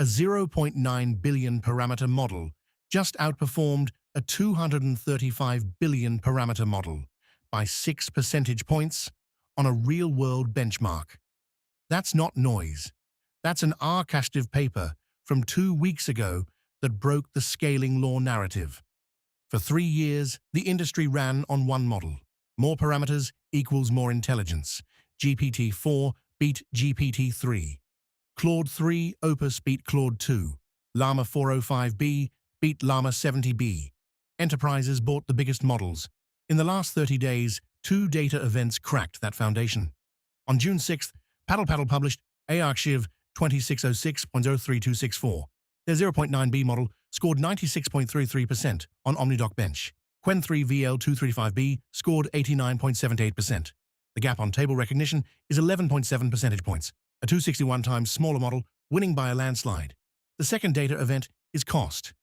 A 0.9 billion parameter model just outperformed a 235 billion parameter model by 6 percentage points on a real-world benchmark. That's not noise. That's an arXiv paper from 2 weeks ago that broke the scaling law narrative. For 3 years, the industry ran on one model. More parameters equals more intelligence. GPT-4 beat GPT-3. Claude 3 Opus beat Claude 2. Llama 405B beat Llama 70B. Enterprises bought the biggest models. In the last 30 days, 2 data events cracked that foundation. On June 6th, Paddle published arXiv 2606.03264. Their 0.9B model scored 96.33% on OmniDocBench. Qwen 3 VL235B scored 89.78%. The gap on table recognition is 11.7 percentage points, a 261 times smaller model, winning by a landslide. The second data event is cost.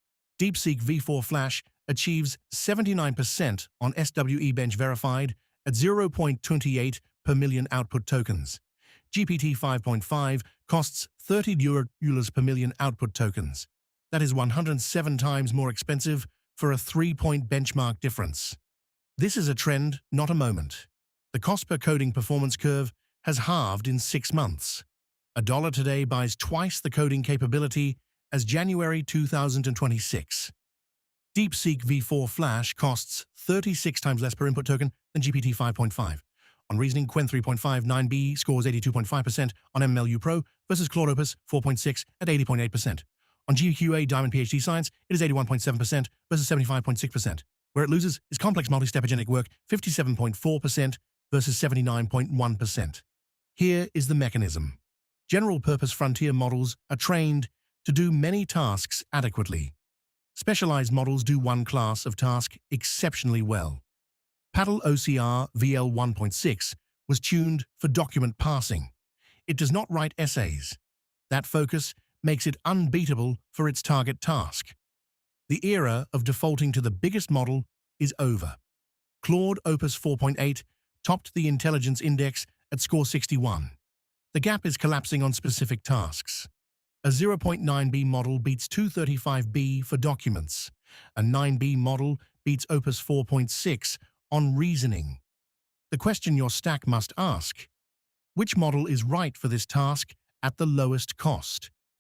DeepSeek V4 Flash achieves 79% on SWE-bench verified at 0.28 per million output tokens. GPT 5.5 costs 30 euros per million output tokens. That is 107 times more expensive for a 3-point benchmark difference. This is a trend, not a moment. The cost per coding performance curve has halved in 6 months. $1 today buys twice the coding capability as January 2026. DeepSeek V4 Flash costs 36 times less per input token than GPT 5.5. On reasoning, Qwen 3.59B scores 82.5% on MMLU-Pro versus Claude Opus 4.6 at 80.8%. On GPQA Diamond PhD Science, it is 81.7% versus 75.6%. Where it loses is complex multi-step agentic work 57.4% versus 79.1%. Here is the mechanism. General-purpose frontier models are trained to do many tasks adequately. Specialized models do one class of task exceptionally well. Paddle OCR VL 1.6 was tuned for document parsing. It does not write essays. That focus makes it unbeatable for its target task. The era of defaulting to the biggest model is over. Claude Opus 4.8 topped the intelligence index at score 61. The gap is collapsing on specific tasks. A 0.9B model beats 235B for documents. A 9B model beats Opus 4.6 on reasoning. The question your stack must ask: which model is right for this task at the lowest cost?